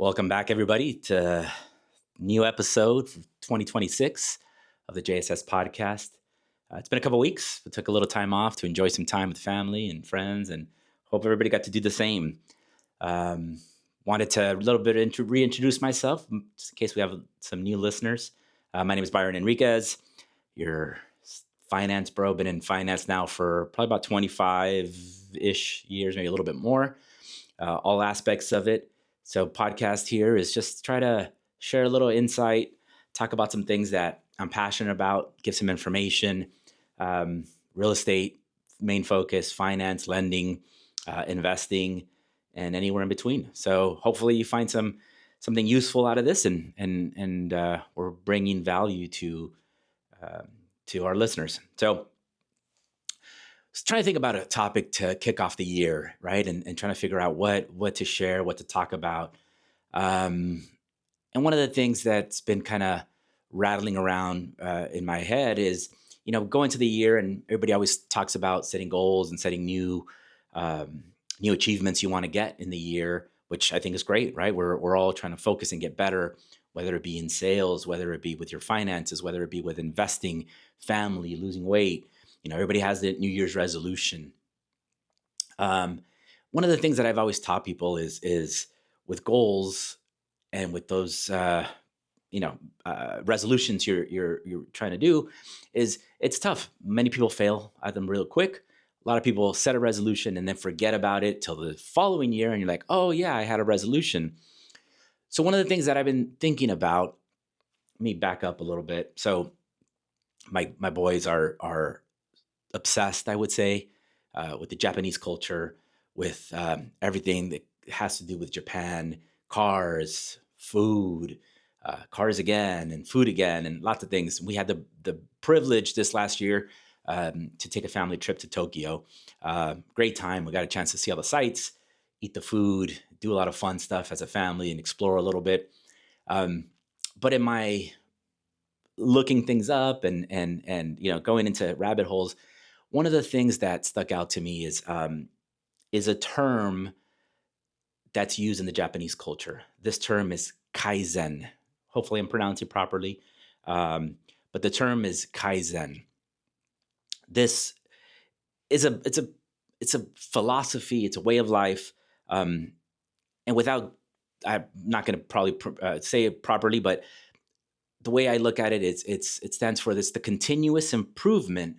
Welcome back, everybody, to new episode for 2026 of the JSS podcast. It's been a couple weeks. I took a little time off to enjoy some time with family and friends, and hope everybody got to do the same. Um, Wanted to a little bit reintroduce myself, just in case we have some new listeners. My name is Byron Enriquez, your finance bro. Been in finance now for probably about 25-ish years, maybe a little bit more. All aspects of it. So podcast here is just try to share a little insight, talk about some things that I'm passionate about, give some information, real estate, main focus, finance, lending, investing, and anywhere in between. So hopefully you find something useful out of this, and we're bringing value to our listeners. So I was trying to think about a topic to kick off the year, right? And trying to figure out what to share, what to talk about. And one of the things that's been kind of rattling around in my head is, going to the year, and everybody always talks about setting goals and setting new achievements you want to get in the year, which I think is great, right? We're all trying to focus and get better, whether it be in sales, whether it be with your finances, whether it be with investing, family, losing weight. Everybody has the New Year's resolution. One of the things that I've always taught people is with goals and with those, resolutions you're trying to do, is it's tough. Many people fail at them real quick. A lot of people set a resolution and then forget about it till the following year, and you're like, oh yeah, I had a resolution. So one of the things that I've been thinking about, let me back up a little bit. So my boys are obsessed, I would say, with the Japanese culture, with everything that has to do with Japan, cars, food, cars again, and food again, and lots of things. We had the privilege this last year to take a family trip to Tokyo. Great time. We got a chance to see all the sights, eat the food, do a lot of fun stuff as a family, and explore a little bit. But in my looking things up and going into rabbit holes, one of the things that stuck out to me is a term that's used in the Japanese culture. This term is Kaizen. Hopefully, I'm pronouncing it properly, but the term is Kaizen. This is it's a philosophy. It's a way of life, and without, I'm not going to probably say it properly, but the way I look at it is it stands for the continuous improvement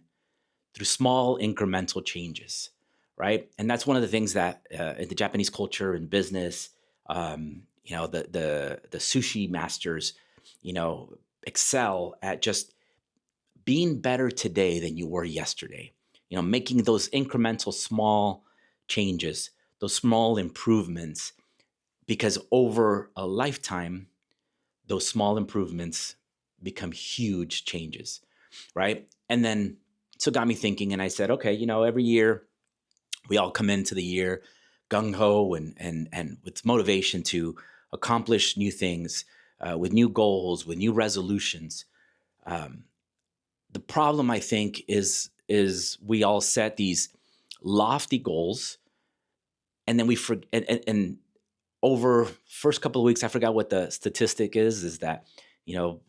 through small incremental changes, right? And that's one of the things that in the Japanese culture and business, the sushi masters, excel at just being better today than you were yesterday. Making those incremental small changes, those small improvements, because over a lifetime, those small improvements become huge changes, right? And then, so it got me thinking, and I said, okay, every year we all come into the year gung-ho and with motivation to accomplish new things, with new goals, with new resolutions. The problem, I think, is we all set these lofty goals, and then we forget, and over first couple of weeks, I forgot what the statistic is that,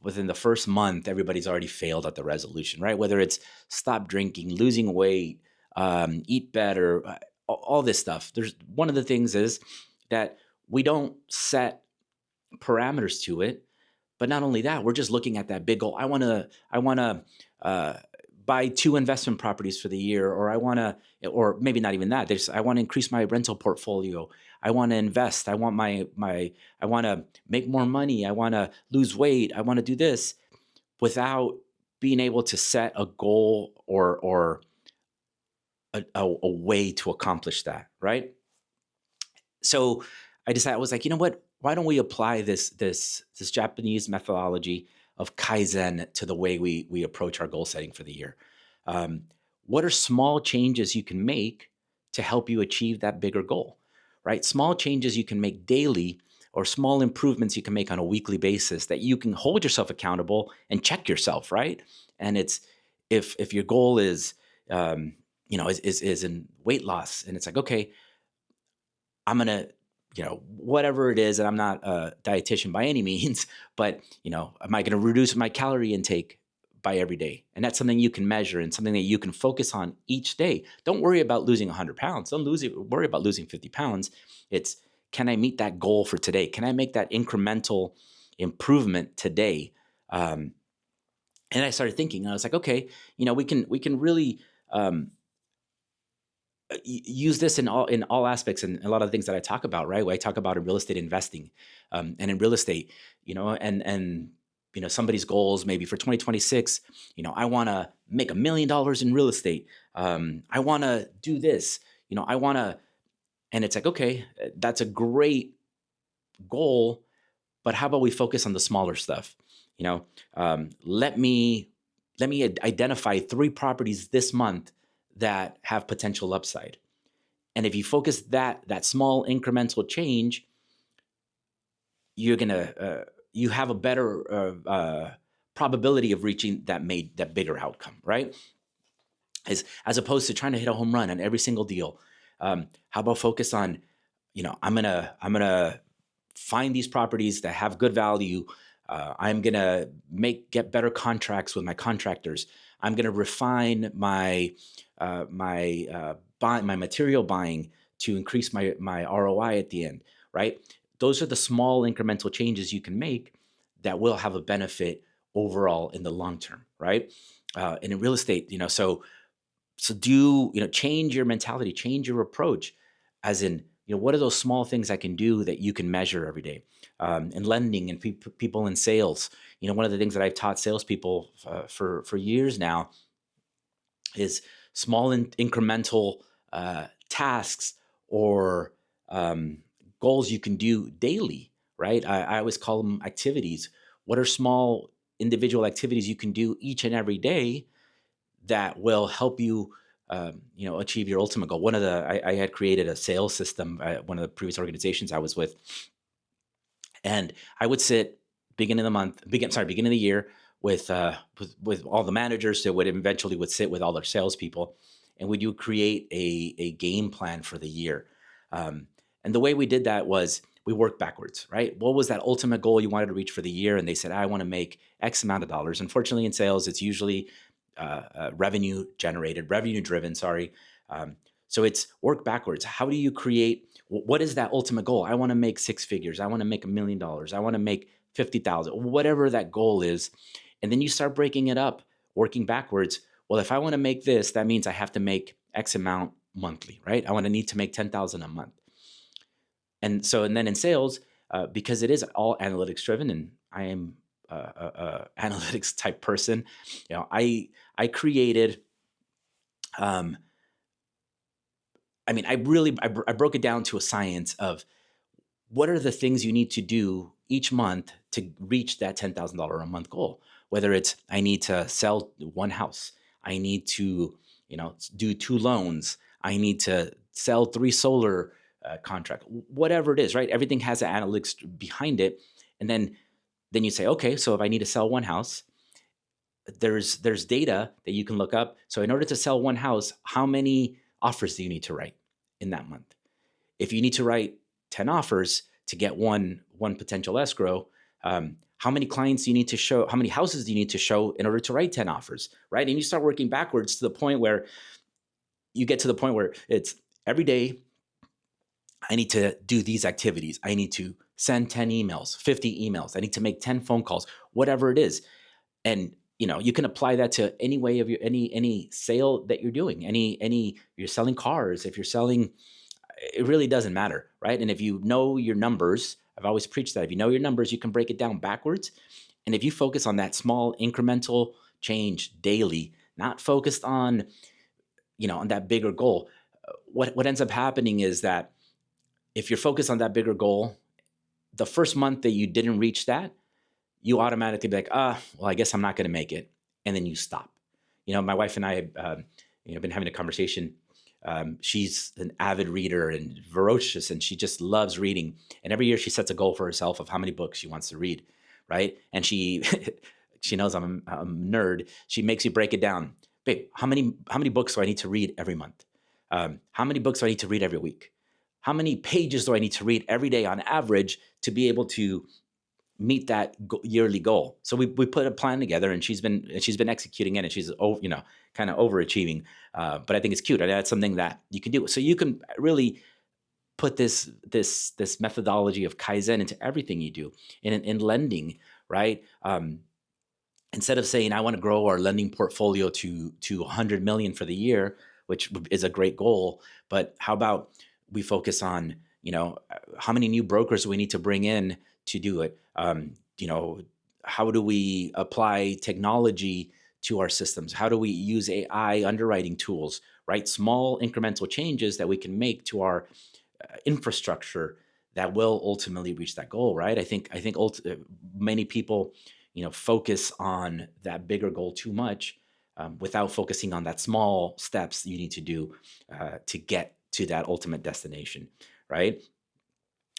within the first month, everybody's already failed at the resolution, right? Whether it's stop drinking, losing weight, eat better, all this stuff. There's one of the things is that we don't set parameters to it, but not only that, we're just looking at that big goal. I want to buy 2 investment properties for the year, or or maybe not even that. I want to increase my rental portfolio. I want to invest. I want I want to make more money. I want to lose weight. I want to do this, without being able to set a goal or a way to accomplish that, right? So I was like, you know what? Why don't we apply this Japanese methodology of Kaizen to the way we approach our goal setting for the year? What are small changes you can make to help you achieve that bigger goal, right? Small changes you can make daily, or small improvements you can make on a weekly basis that you can hold yourself accountable and check yourself, right? And it's if your goal is is in weight loss, and it's like, okay, I'm gonna whatever it is, and I'm not a dietitian by any means, but, am I going to reduce my calorie intake by every day? And that's something you can measure and something that you can focus on each day. Don't worry about losing 100 pounds. Don't worry about losing 50 pounds. It's, can I meet that goal for today? Can I make that incremental improvement today? And I started thinking, I was like, okay, we can really use this in all aspects, and a lot of the things that I talk about, right? What I talk about in real estate investing, and in real estate, and somebody's goals maybe for 2026. I want to make $1 million in real estate. I want to do this. I want to, and it's like, okay, that's a great goal, but how about we focus on the smaller stuff? Let me identify 3 properties this month that have potential upside. And if you focus that small incremental change, you have a better probability of reaching that bigger outcome, right? As opposed to trying to hit a home run on every single deal. How about focus on, I'm gonna find these properties that have good value. I'm gonna get better contracts with my contractors. I'm gonna refine my material buying to increase my ROI at the end, right? Those are the small incremental changes you can make that will have a benefit overall in the long term, right? And in real estate, change your mentality, change your approach, as in, what are those small things I can do that you can measure every day? In lending and people in sales, one of the things that I've taught salespeople for years now is small incremental tasks or goals you can do daily, right? I always call them activities. What are small individual activities you can do each and every day that will help you, achieve your ultimate goal? I had created a sales system at one of the previous organizations I was with, and I would sit beginning of the year with all the managers that would eventually sit with all their salespeople, and we would create a game plan for the year. And the way we did that was we worked backwards, right? What was that ultimate goal you wanted to reach for the year? And they said, I want to make X amount of dollars. Unfortunately, in sales, it's usually revenue driven. Sorry. So it's work backwards. How do you create? What is that ultimate goal? I want to make 6 figures. I want to make $1 million. I want to make 50,000. Whatever that goal is, and then you start breaking it up, working backwards. Well, if I want to make this, that means I have to make X amount monthly, right? I need to make 10,000 a month. And then in sales, because it is all analytics driven, and I am a analytics type person, I created. I broke it down to a science of what are the things you need to do each month to reach that $10,000 a month goal. Whether it's, I need to sell 1 house, I need to, do 2 loans, I need to sell 3 solar contract, whatever it is, right? Everything has an analytics behind it. And then you say, okay, so if I need to sell 1 house, there's data that you can look up. So in order to sell 1 house, how many offers do you need to write in that month? If you need to write 10 offers to get one potential escrow, how many clients do you need to show? How many houses do you need to show in order to write 10 offers, right? And you start working backwards to the point where you get to the point where it's every day, I need to do these activities. I need to send 10 emails, 50 emails. I need to make 10 phone calls, whatever it is. And you can apply that to any way of any sale that you're doing. You're selling cars, if you're selling, it really doesn't matter, right? And if you know your numbers, I've always preached that if you know your numbers, you can break it down backwards. And if you focus on that small incremental change daily, not focused on, on that bigger goal, what ends up happening is that if you're focused on that bigger goal, the first month that you didn't reach that, you automatically be like, well, I guess I'm not going to make it. And then you stop. My wife and I have, been having a conversation. She's an avid reader and voracious, and she just loves reading. And every year she sets a goal for herself of how many books she wants to read, right? And she she knows I'm a nerd. She makes me break it down. Babe, how many books do I need to read every month? How many books do I need to read every week? how many pages do I need to read every day on average to be able to meet that yearly goal? So we put a plan together, and she's been executing it, and she's kind of overachieving. But I think it's cute. And that's something that you can do. So you can really put this methodology of Kaizen into everything you do in lending, right? Instead of saying I want to grow our lending portfolio to 100 million for the year, which is a great goal, but how about we focus on how many new brokers do we need to bring in to do it? How do we apply technology to our systems? How do we use AI underwriting tools? Right, small incremental changes that we can make to our infrastructure that will ultimately reach that goal, right? I think many people, focus on that bigger goal too much, without focusing on that small steps you need to do to get to that ultimate destination, right?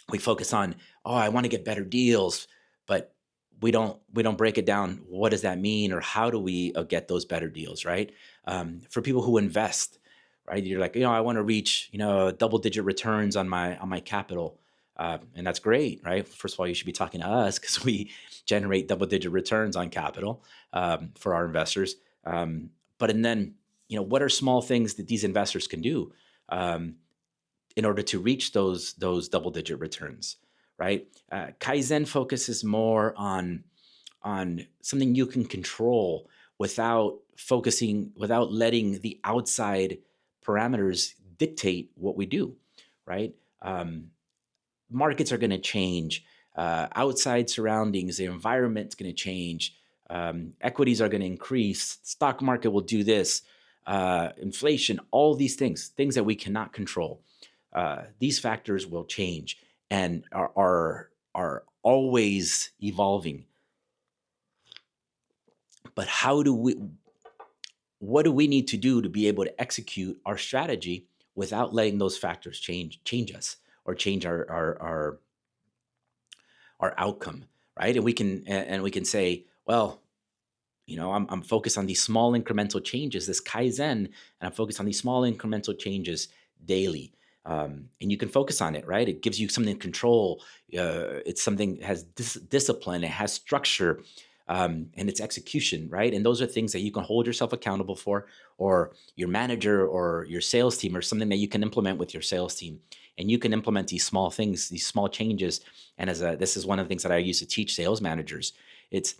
We focus on, oh, I want to get better deals, but we don't break it down. What does that mean, or how do we get those better deals, right? For people who invest, right, you're like, I want to reach double digit returns on my capital, and that's great, right? First of all, you should be talking to us because we generate double digit returns on capital for our investors. But and then what are small things that these investors can do Um, in order to reach those double digit returns, right? Kaizen focuses more on something you can control without letting the outside parameters dictate what we do, right? Markets are going to change, outside surroundings, the environment's going to change, equities are going to increase, stock market will do this, inflation, all these things that we cannot control. These factors will change and are always evolving. But what do we need to do to be able to execute our strategy without letting those factors change us, or change our outcome, right? And we can say, well, I'm focused on these small incremental changes, this Kaizen, and I'm focused on these small incremental changes daily. And you can focus on it, right? It gives you something to control. It's something that has discipline, it has structure, and it's execution, right? And those are things that you can hold yourself accountable for, or your manager or your sales team, or something that you can implement with your sales team. And you can implement these small things, these small changes. And this is one of the things that I used to teach sales managers. It's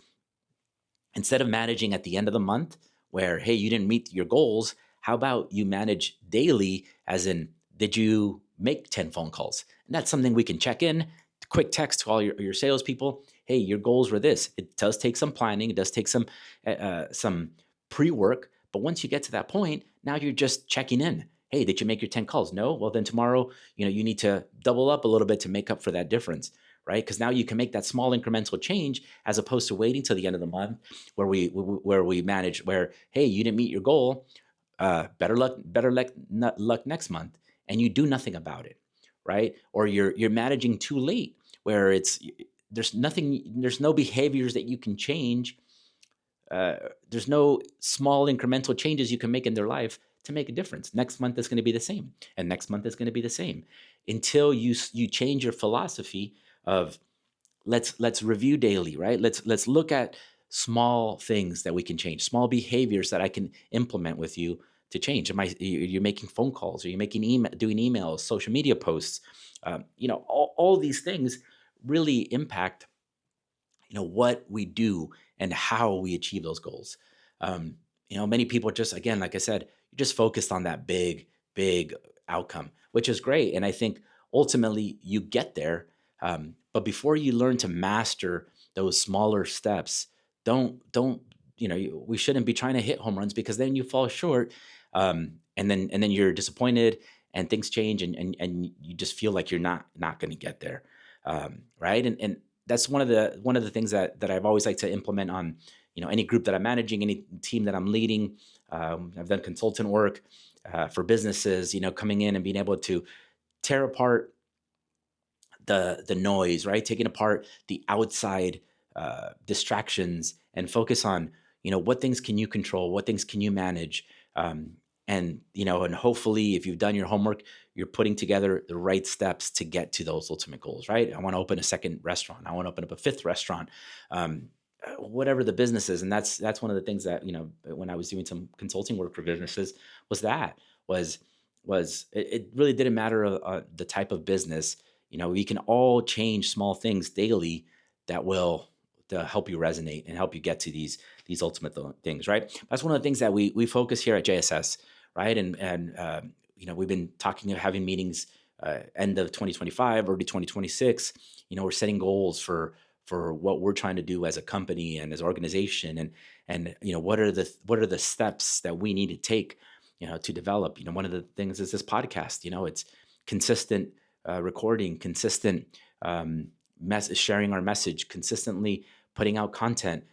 instead of managing at the end of the month where, hey, you didn't meet your goals, how about you manage daily, as in, did you make 10 phone calls? And that's something we can check in, quick text to all your salespeople. Hey, your goals were this. It does take some planning. It does take some pre-work. But once you get to that point, now you're just checking in. Hey, did you make your 10 calls? No? Well, then tomorrow, you need to double up a little bit to make up for that difference, right? Because now you can make that small incremental change, as opposed to waiting till the end of the month where we manage, where, hey, you didn't meet your goal, better luck next month, and you do nothing about it, right? Or you're managing too late, where there's no behaviors that you can change. There's no small incremental changes you can make in their life to make a difference. Next month is going to be the same, and next month is going to be the same, until you change your philosophy of, let's review daily, right? Let's look at small things that we can change, small behaviors that I can implement with you to change. You're making phone calls, or you're making doing emails, social media posts, all these things really impact what we do and how we achieve those goals. Many people just, again, like I said, you're just focused on that big outcome, which is great. And I think ultimately you get there. But before you learn to master those smaller steps, don't we shouldn't be trying to hit home runs, because then you fall short, and then you're disappointed, and things change, and you just feel like you're not going to get there, right? And that's one of the things that I've always liked to implement on any group that I'm managing, any team that I'm leading. I've done consultant work for businesses, coming in and being able to tear apart the noise, right? Taking apart the outside distractions, and focus on what things can you control, what things can you manage, And, and hopefully if you've done your homework, you're putting together the right steps to get to those ultimate goals, right? I want to open a second restaurant. I want to open up a fifth restaurant. Whatever the business is. And that's one of the things that, when I was doing some consulting work for businesses, was that was it really didn't matter the type of business. We can all change small things daily that will to help you resonate and help you get to these ultimate things, right? That's one of the things that we focus here at JSS, right? And we've been talking, having meetings end of 2025, early 2026. We're setting goals for what we're trying to do as a company and as an organization, and what are the steps that we need to take, to develop. One of the things is this podcast. It's consistent recording, consistent sharing our message, consistently putting out content,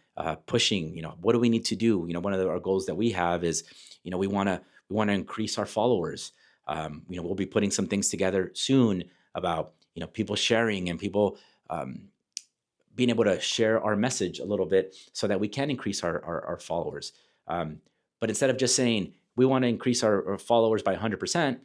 pushing. What do we need to do? One of our goals that we have is, we want to increase our followers. We'll be putting some things together soon about people sharing and people being able to share our message a little bit so that we can increase our followers. But instead of just saying we want to increase our followers by 100%,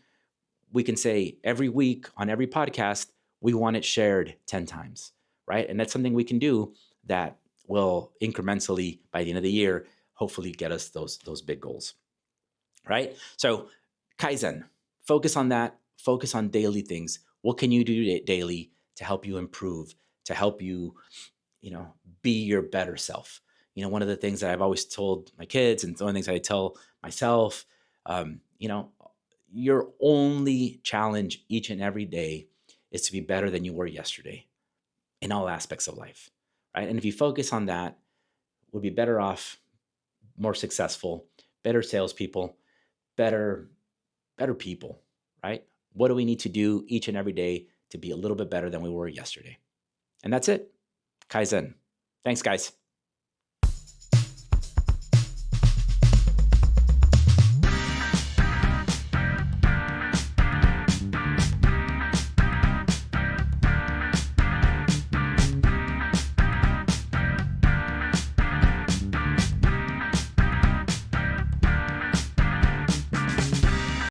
we can say every week on every podcast, we want it shared 10 times, right? And that's something we can do that will incrementally, by the end of the year, hopefully get us those big goals, right? So Kaizen, focus on that, focus on daily things. What can you do daily to help you improve, to help you, be your better self? One of the things that I've always told my kids, and one of the things I tell myself, your only challenge each and every day is to be better than you were yesterday in all aspects of life, right? And if you focus on that, we'll be better off, more successful, better salespeople, better people, right? What do we need to do each and every day to be a little bit better than we were yesterday? And that's it. Kaizen. Thanks, guys.